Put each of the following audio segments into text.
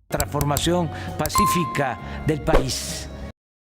Transformación pacífica del país.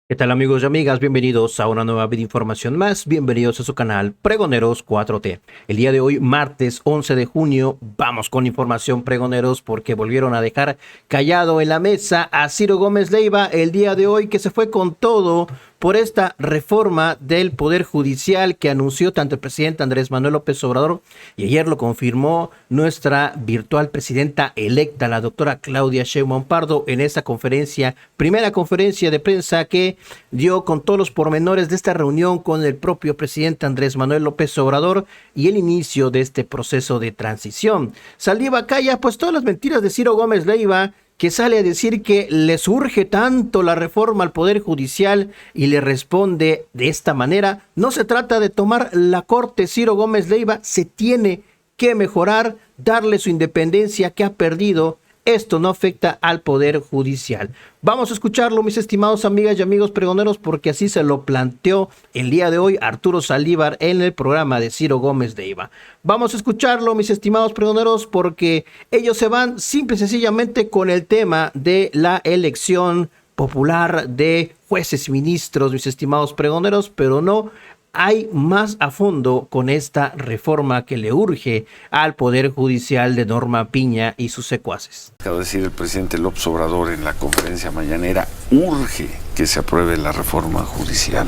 ¿Qué tal, amigos y amigas? Bienvenidos a una nueva información más. Bienvenidos a su canal Pregoneros 4T. El día de hoy, martes 11 de junio, vamos con información, pregoneros, porque volvieron a dejar callado en la mesa a Ciro Gómez Leiva el día de hoy, que se fue con todo por esta reforma del Poder Judicial que anunció tanto el presidente Andrés Manuel López Obrador, y ayer lo confirmó nuestra virtual presidenta electa, la doctora Claudia Sheinbaum Pardo, en esta conferencia, primera conferencia de prensa que dio con todos los pormenores de esta reunión con el propio presidente Andrés Manuel López Obrador y el inicio de este proceso de transición. Saldíva calla pues todas las mentiras de Ciro Gómez Leiva, que sale a decir que le surge tanto la reforma al Poder Judicial, y le responde de esta manera: no se trata de tomar la corte, Ciro Gómez Leiva, se tiene que mejorar, darle su independencia que ha perdido. Esto no afecta al Poder Judicial. Vamos a escucharlo, mis estimados amigas y amigos pregoneros, porque así se lo planteó el día de hoy Arturo Saldívar en el programa de Ciro Gómez Leiva. Vamos a escucharlo, mis estimados pregoneros, porque ellos se van simple y sencillamente con el tema de la elección popular de jueces y ministros, mis estimados pregoneros, pero no hay más a fondo con esta reforma que le urge al Poder Judicial de Norma Piña y sus secuaces. Acaba de decir el presidente López Obrador en la conferencia mañanera: urge que se apruebe la reforma judicial.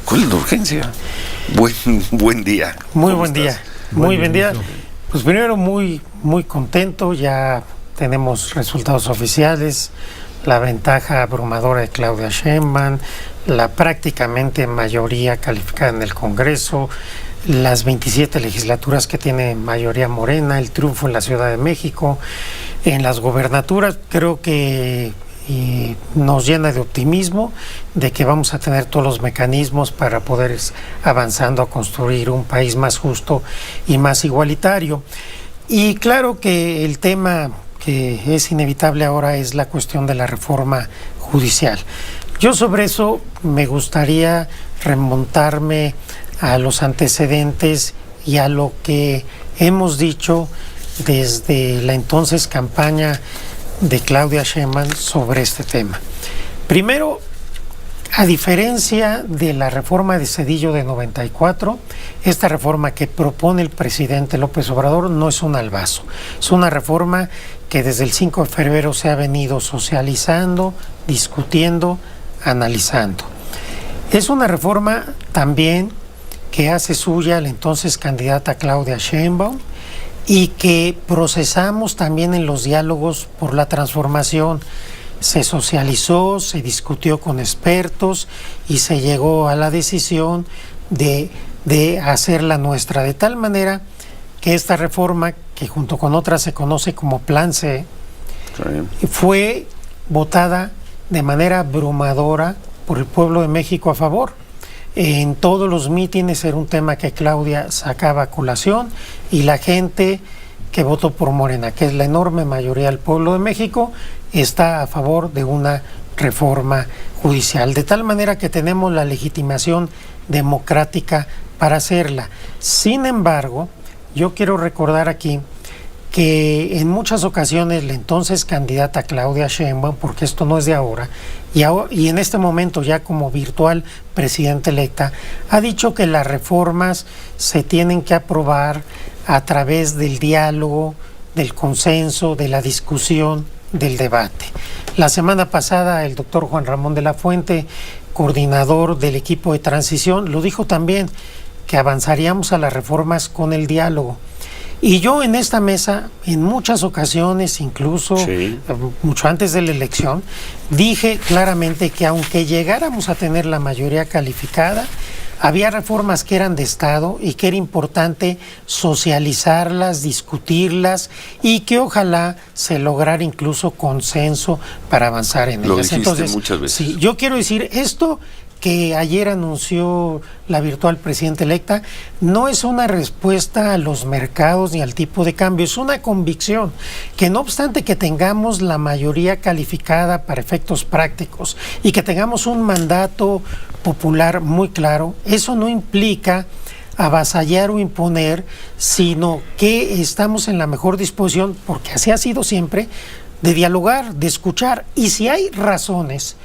¿Cuál es la urgencia? Buen día. Muy buen día. Muy buen día. Pues primero muy contento, ya tenemos resultados oficiales, la ventaja abrumadora de Claudia Sheinbaum, la prácticamente mayoría calificada en el Congreso, las 27 legislaturas que tiene mayoría morena, el triunfo en la Ciudad de México, en las gobernaturas. Creo que nos llena de optimismo de que vamos a tener todos los mecanismos para poder ir avanzando a construir un país más justo y más igualitario. Y claro que el tema que es inevitable ahora es la cuestión de la reforma judicial. Yo sobre eso me gustaría remontarme a los antecedentes y a lo que hemos dicho desde la entonces campaña de Claudia Sheinbaum sobre este tema. Primero, a diferencia de la reforma de Zedillo de 94, esta reforma que propone el presidente López Obrador no es un albazo, es una reforma que desde el 5 de febrero se ha venido socializando, discutiendo, analizando. Es una reforma también que hace suya la entonces candidata Claudia Sheinbaum y que procesamos también en los diálogos por la transformación. Se socializó, se discutió con expertos y se llegó a la decisión de hacerla nuestra, de tal manera que esta reforma, que junto con otras se conoce como Plan C, fue votada de manera abrumadora por el pueblo de México a favor. En todos los mítines era un tema que Claudia sacaba a colación, y la gente que votó por Morena, que es la enorme mayoría del pueblo de México, está a favor de una reforma judicial, de tal manera que tenemos la legitimación democrática para hacerla. Sin embargo, yo quiero recordar aquí que en muchas ocasiones la entonces candidata Claudia Sheinbaum, porque esto no es de ahora, y en este momento ya como virtual presidenta electa, ha dicho que las reformas se tienen que aprobar a través del diálogo, del consenso, de la discusión, del debate. La semana pasada el doctor Juan Ramón de la Fuente, coordinador del equipo de transición, lo dijo también, que avanzaríamos a las reformas con el diálogo. Y yo en esta mesa, en muchas ocasiones, incluso mucho antes de la elección, dije claramente que aunque llegáramos a tener la mayoría calificada, había reformas que eran de Estado y que era importante socializarlas, discutirlas, y que ojalá se lograra incluso consenso para avanzar en ellas. Lo dijiste. Entonces, muchas veces. Sí, yo quiero decir esto que ayer anunció la virtual presidenta electa, no es una respuesta a los mercados ni al tipo de cambio, es una convicción que, no obstante que tengamos la mayoría calificada para efectos prácticos y que tengamos un mandato popular muy claro, eso no implica avasallar o imponer, sino que estamos en la mejor disposición, porque así ha sido siempre, de dialogar, de escuchar, y si hay razones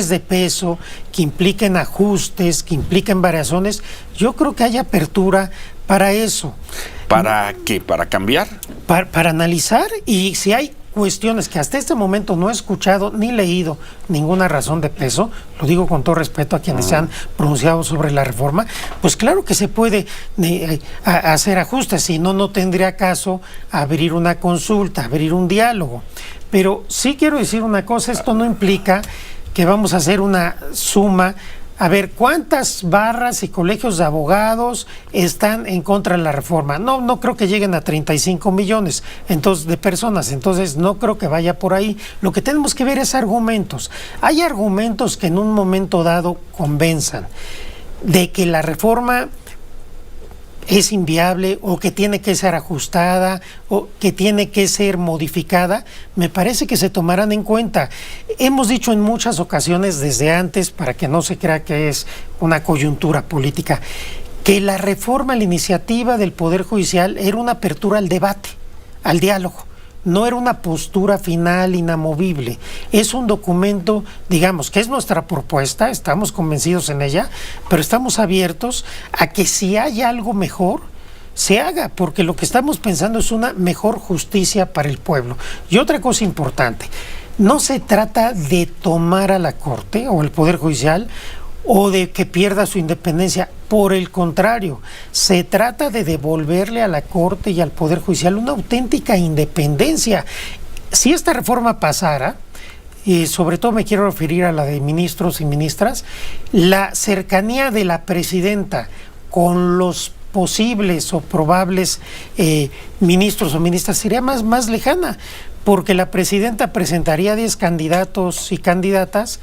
de peso que impliquen ajustes, que impliquen variaciones, yo creo que hay apertura para eso. ¿Para qué? ¿Para cambiar? Para analizar, y si hay cuestiones que hasta este momento no he escuchado ni leído ninguna razón de peso, lo digo con todo respeto a quienes se han pronunciado sobre la reforma, pues claro que se puede hacer ajustes, si no, no tendría caso abrir una consulta, abrir un diálogo. Pero sí quiero decir una cosa, esto no implica que vamos a hacer una suma. A ver, ¿cuántas barras y colegios de abogados están en contra de la reforma? No creo que lleguen a 35 millones de personas, entonces no creo que vaya por ahí. Lo que tenemos que ver es argumentos. Hay argumentos que en un momento dado convenzan de que la reforma es inviable o que tiene que ser ajustada o que tiene que ser modificada, me parece que se tomarán en cuenta. Hemos dicho en muchas ocasiones desde antes, para que no se crea que es una coyuntura política, que la reforma, la iniciativa del Poder Judicial era una apertura al debate, al diálogo. No era una postura final inamovible, es un documento, digamos, que es nuestra propuesta, estamos convencidos en ella, pero estamos abiertos a que si hay algo mejor, se haga, porque lo que estamos pensando es una mejor justicia para el pueblo. Y otra cosa importante, no se trata de tomar a la Corte o el Poder Judicial o de que pierda su independencia. Por el contrario, se trata de devolverle a la Corte y al Poder Judicial una auténtica independencia. Si esta reforma pasara, y sobre todo me quiero referir a la de ministros y ministras, la cercanía de la presidenta con los posibles o probables ministros o ministras sería más lejana, porque la presidenta presentaría 10 candidatos y candidatas,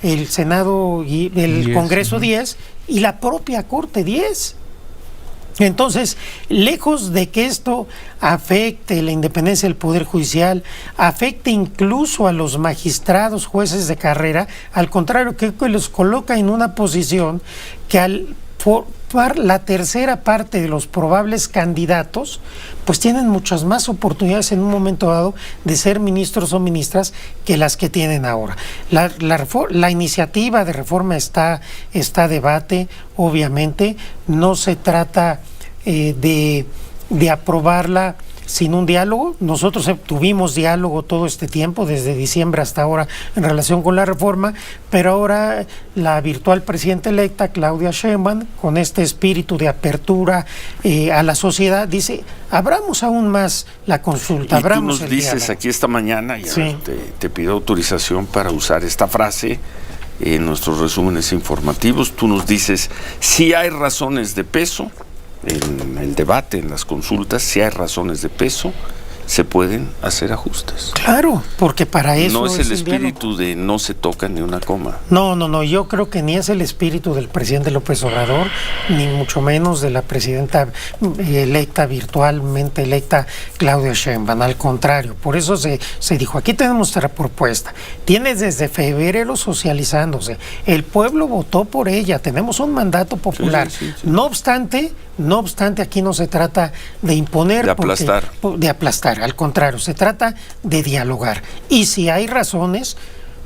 el Senado y el Congreso 10 y la propia Corte 10. Entonces, lejos de que esto afecte la independencia del Poder Judicial, afecte incluso a los magistrados, jueces de carrera, al contrario, que los coloca en una posición que al formar la tercera parte de los probables candidatos, pues tienen muchas más oportunidades en un momento dado de ser ministros o ministras que las que tienen ahora. La iniciativa de reforma está a debate, obviamente, no se trata de aprobarla sin un diálogo. Nosotros tuvimos diálogo todo este tiempo, desde diciembre hasta ahora, en relación con la reforma, pero ahora la virtual presidenta electa, Claudia Sheinbaum, con este espíritu de apertura a la sociedad, dice, abramos aún más la consulta, abramos tú nos el dices diálogo. Aquí esta mañana, ya Sí. te pido autorización para usar esta frase en nuestros resúmenes informativos. Tú nos dices, si hay razones de peso en el debate, en las consultas, si hay razones de peso, se pueden hacer ajustes. Claro, porque para eso no es el un diálogo. espíritu de no se toca ni una coma. No, yo creo que ni es el espíritu del presidente López Obrador, ni mucho menos de la presidenta electa, virtualmente electa, Claudia Sheinbaum. Al contrario, por eso se dijo, aquí tenemos nuestra propuesta. Tiene desde febrero socializándose. El pueblo votó por ella, tenemos un mandato popular. Sí. No obstante, aquí no se trata de imponer. De aplastar. De aplastar, al contrario, se trata de dialogar. Y si hay razones,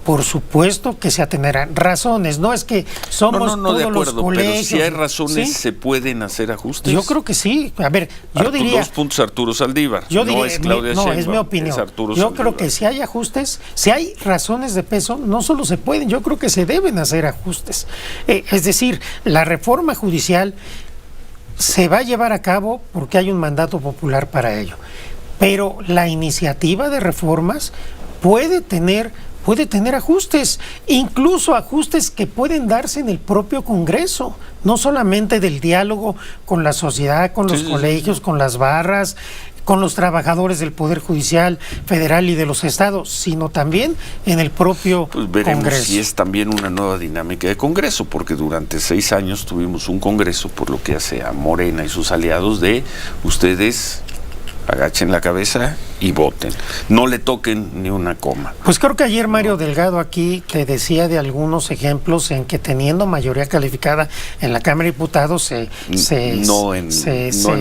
por supuesto que se atenerán. Razones, no es que somos no, de todos acuerdo, los colegios. pero si hay razones, ¿sí? ¿Se pueden hacer ajustes? Yo creo que sí. A ver, yo diría... 2 puntos Arturo Saldívar. Yo diría, no es Claudia Sheinbaum, es mi opinión. es Arturo Yo Saldívar. creo que si hay ajustes, si hay razones de peso, no solo se pueden, yo creo que se deben hacer ajustes. Es decir, la reforma judicial se va a llevar a cabo porque hay un mandato popular para ello. Pero la iniciativa de reformas puede tener ajustes, incluso ajustes que pueden darse en el propio Congreso, no solamente del diálogo con la sociedad, con los colegios, con las barras, con los trabajadores del Poder Judicial Federal y de los estados, sino también en el propio pues veremos Congreso. Si es también una nueva dinámica de Congreso, porque durante 6 años tuvimos un Congreso, por lo que hace a Morena y sus aliados, de ustedes agachen la cabeza y voten. No le toquen ni una coma. Pues creo que ayer Mario Delgado aquí te decía de algunos ejemplos en que teniendo mayoría calificada en la Cámara de Diputados no en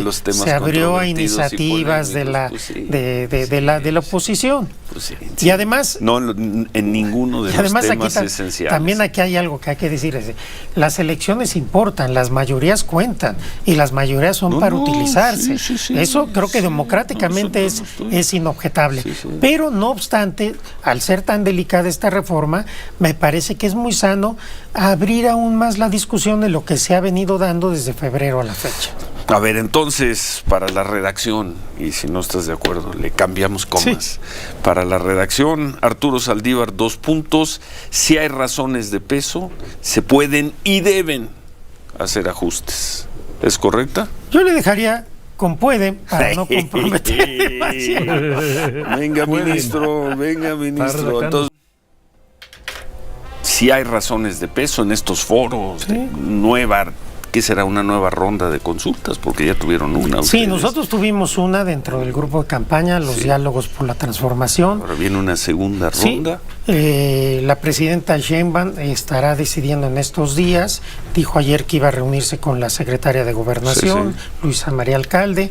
los temas se abrió a controvertidos iniciativas y de la pues sí, de la oposición. Pues sí, Y además no en ninguno de y además los temas aquí esenciales. también aquí hay algo que hay que decir, las elecciones importan, las mayorías cuentan y las mayorías son para utilizarse. Eso creo que democráticamente es inobjetable. Pero no obstante, al ser tan delicada esta reforma, me parece que es muy sano abrir aún más la discusión de lo que se ha venido dando desde febrero a la fecha. A ver, entonces, para la redacción, y si no estás de acuerdo, le cambiamos comas. Sí. Para la redacción, Arturo Saldívar, 2 puntos. Si hay razones de peso, se pueden y deben hacer ajustes. ¿Es correcta? Yo le dejaría con pueden para no comprometer demasiado. Venga, ministro. Entonces, si hay razones de peso en estos foros, ¿sí? ¿Qué será una nueva ronda de consultas? Porque ya tuvieron una. Sí, ustedes. Nosotros tuvimos una dentro del grupo de campaña, los diálogos por la transformación. Ahora viene una segunda ronda. La presidenta Sheinbaum estará decidiendo en estos días. Dijo ayer que iba a reunirse con la secretaria de Gobernación, Luisa María Alcalde,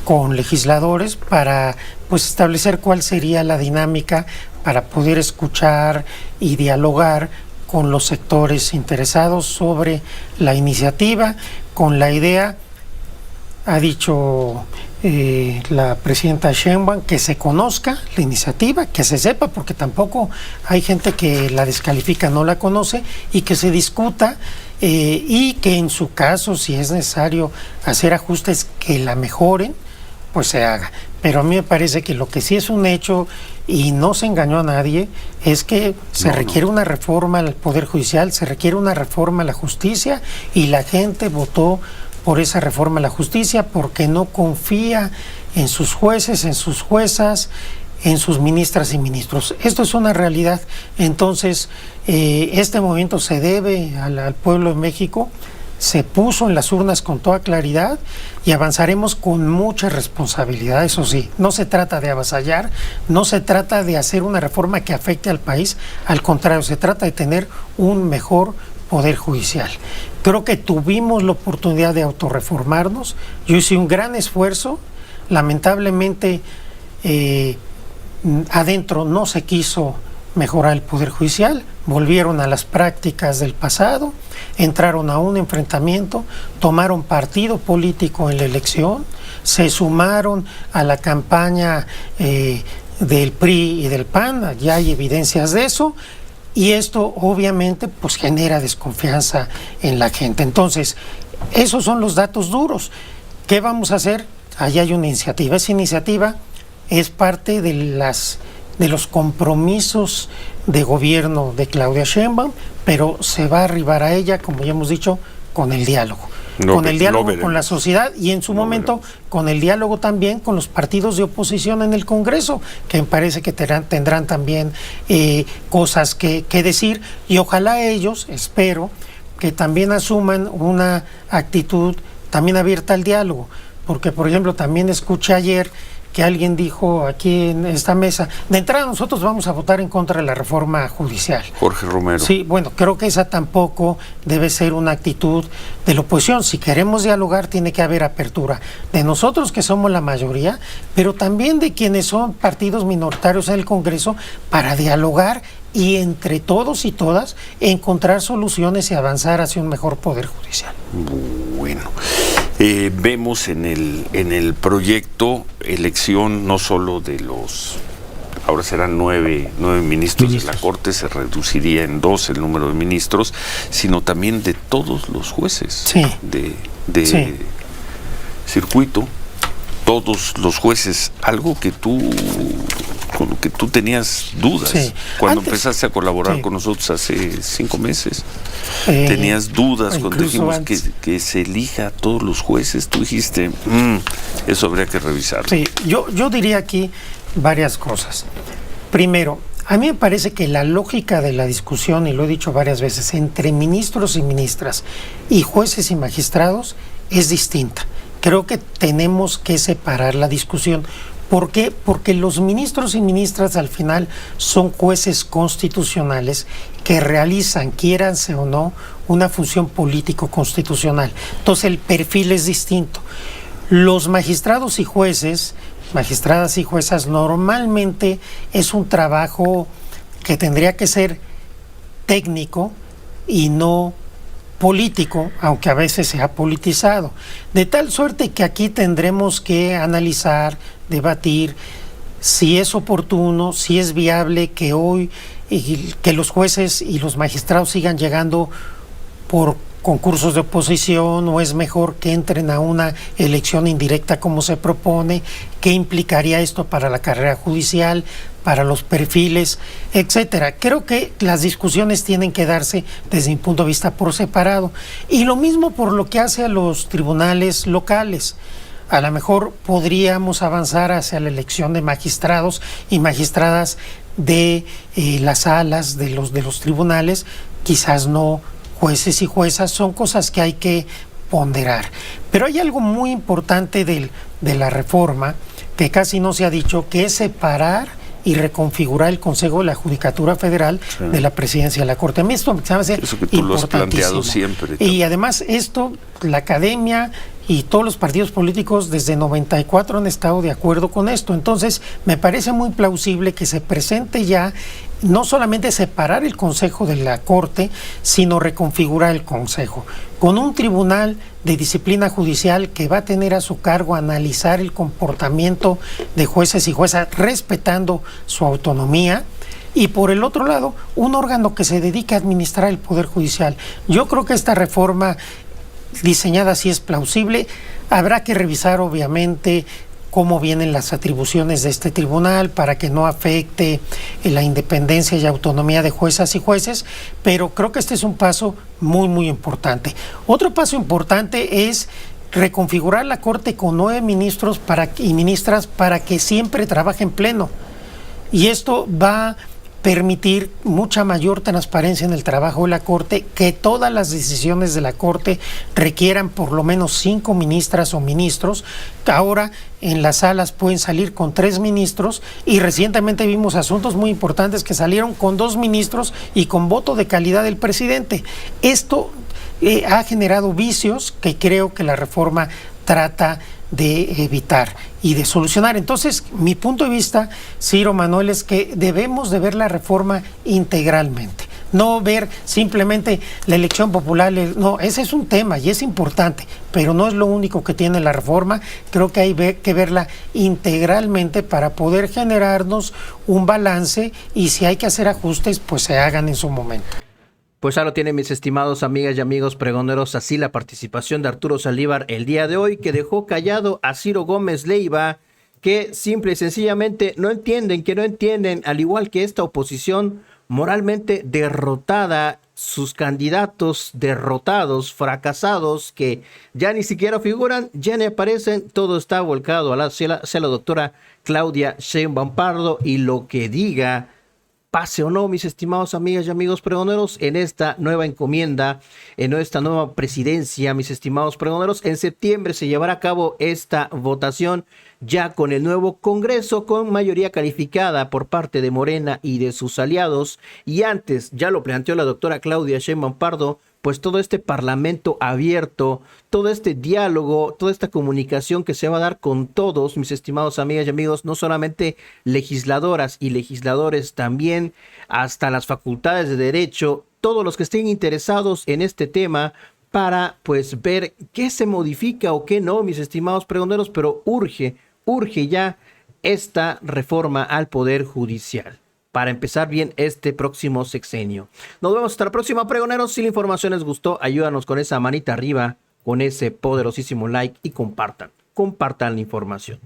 con legisladores para pues establecer cuál sería la dinámica para poder escuchar y dialogar con los sectores interesados sobre la iniciativa, con la idea, ha dicho la presidenta Sheinbaum, que se conozca la iniciativa, que se sepa, porque tampoco hay gente que la descalifica, no la conoce, y que se discuta y que en su caso, si es necesario hacer ajustes que la mejoren, pues se haga. Pero a mí me parece que lo que sí es un hecho, y no se engañó a nadie, es que se requiere una reforma al Poder Judicial, se requiere una reforma a la justicia, y la gente votó por esa reforma a la justicia porque no confía en sus jueces, en sus juezas, en sus ministras y ministros. Esto es una realidad. Entonces, este movimiento se debe al pueblo de México, se puso en las urnas con toda claridad y avanzaremos con mucha responsabilidad. Eso sí, no se trata de avasallar, no se trata de hacer una reforma que afecte al país, al contrario, se trata de tener un mejor Poder Judicial. Creo que tuvimos la oportunidad de autorreformarnos. Yo hice un gran esfuerzo, lamentablemente adentro no se quiso mejorar el Poder Judicial, volvieron a las prácticas del pasado, entraron a un enfrentamiento, tomaron partido político en la elección, se sumaron a la campaña del PRI y del PAN, ya hay evidencias de eso, y esto obviamente pues genera desconfianza en la gente. Entonces, esos son los datos duros. ¿Qué vamos a hacer? Allí hay una iniciativa. Esa iniciativa es parte de los compromisos de gobierno de Claudia Sheinbaum, pero se va a arribar a ella, como ya hemos dicho, con el diálogo. Con el diálogo con la sociedad y en su momento con el diálogo también con los partidos de oposición en el Congreso, que me parece que tendrán también cosas que decir, y ojalá ellos, espero, que también asuman una actitud también abierta al diálogo, porque por ejemplo también escuché ayer que alguien dijo aquí en esta mesa, de entrada nosotros vamos a votar en contra de la reforma judicial. Jorge Romero. Sí, bueno, creo que esa tampoco debe ser una actitud de la oposición. Si queremos dialogar, tiene que haber apertura de nosotros, que somos la mayoría, pero también de quienes son partidos minoritarios en el Congreso, para dialogar y entre todos y todas encontrar soluciones y avanzar hacia un mejor Poder Judicial. Bueno, vemos en el proyecto elección no solo de los, ahora serán nueve ministros de la Corte, se reduciría en 2 el número de ministros, sino también de todos los jueces de circuito, todos los jueces, algo que con lo que tú tenías dudas cuando empezaste a colaborar con nosotros hace 5 meses. Tenías dudas cuando dijimos que se elija a todos los jueces. Tú dijiste, eso habría que revisarlo. Sí, yo diría aquí varias cosas. Primero, a mí me parece que la lógica de la discusión, y lo he dicho varias veces, entre ministros y ministras y jueces y magistrados es distinta. creo que tenemos que separar la discusión. ¿Por qué? Porque los ministros y ministras al final son jueces constitucionales que realizan, quiéranse o no, una función político-constitucional. Entonces el perfil es distinto. Los magistrados y jueces, magistradas y juezas, normalmente es un trabajo que tendría que ser técnico y no político, aunque a veces se ha politizado, de tal suerte que aquí tendremos que analizar, debatir si es oportuno, si es viable que hoy que los jueces y los magistrados sigan llegando por concursos de oposición, o es mejor que entren a una elección indirecta como se propone, qué implicaría esto para la carrera judicial, para los perfiles, etcétera. Creo que las discusiones tienen que darse desde mi punto de vista por separado, y lo mismo por lo que hace a los tribunales locales. A lo mejor podríamos avanzar hacia la elección de magistrados y magistradas de las salas de los tribunales, quizás no jueces y juezas, son cosas que hay que ponderar. Pero hay algo muy importante de la reforma que casi no se ha dicho, que es separar y reconfigurar el Consejo de la Judicatura Federal de la Presidencia de la Corte. A mí esto me parece eso que tú lo has planteado siempre. Y además esto, la academia y todos los partidos políticos desde 94 han estado de acuerdo con esto. Entonces me parece muy plausible que se presente ya no solamente separar el Consejo de la Corte, sino reconfigurar el Consejo con un tribunal de disciplina judicial que va a tener a su cargo analizar el comportamiento de jueces y juezas respetando su autonomía, y por el otro lado un órgano que se dedique a administrar el Poder Judicial. Yo creo que esta reforma diseñada así es plausible. Habrá que revisar obviamente cómo vienen las atribuciones de este tribunal para que no afecte la independencia y autonomía de juezas y jueces, pero creo que este es un paso muy, muy importante. Otro paso importante es reconfigurar la Corte con 9 ministros y ministras para que siempre trabaje en pleno. Y esto va a permitir mucha mayor transparencia en el trabajo de la Corte, que todas las decisiones de la Corte requieran por lo menos 5 ministras o ministros. Ahora en las salas pueden salir con 3 ministros, y recientemente vimos asuntos muy importantes que salieron con 2 ministros y con voto de calidad del presidente. Esto ha generado vicios que creo que la reforma trata de evitar y de solucionar. Entonces, mi punto de vista, Ciro, Manuel, es que debemos de ver la reforma integralmente, no ver simplemente la elección popular. No, ese es un tema y es importante, pero no es lo único que tiene la reforma. Creo que hay que verla integralmente para poder generarnos un balance, y si hay que hacer ajustes, pues se hagan en su momento. Pues ahora tienen, mis estimados amigas y amigos pregoneros, así la participación de Arturo Saldívar el día de hoy, que dejó callado a Ciro Gómez Leiva, que simple y sencillamente no entienden, al igual que esta oposición moralmente derrotada, sus candidatos derrotados, fracasados, que ya ni siquiera figuran, ya ni aparecen, todo está volcado hacia la doctora Claudia Sheinbaum Pardo, y lo que diga, pase o no, mis estimados amigas y amigos pregoneros, en esta nueva encomienda, en esta nueva presidencia, mis estimados pregoneros, en septiembre se llevará a cabo esta votación ya con el nuevo Congreso, con mayoría calificada por parte de Morena y de sus aliados, y antes, ya lo planteó la doctora Claudia Sheinbaum Pardo, pues todo este parlamento abierto, todo este diálogo, toda esta comunicación que se va a dar con todos, mis estimados amigas y amigos, no solamente legisladoras y legisladores, también hasta las facultades de Derecho, todos los que estén interesados en este tema, para pues ver qué se modifica o qué no, mis estimados pregoneros, pero urge ya esta reforma al Poder Judicial para empezar bien este próximo sexenio. Nos vemos hasta la próxima, pregoneros. Si la información les gustó, ayúdanos con esa manita arriba, con ese poderosísimo like, y compartan la información.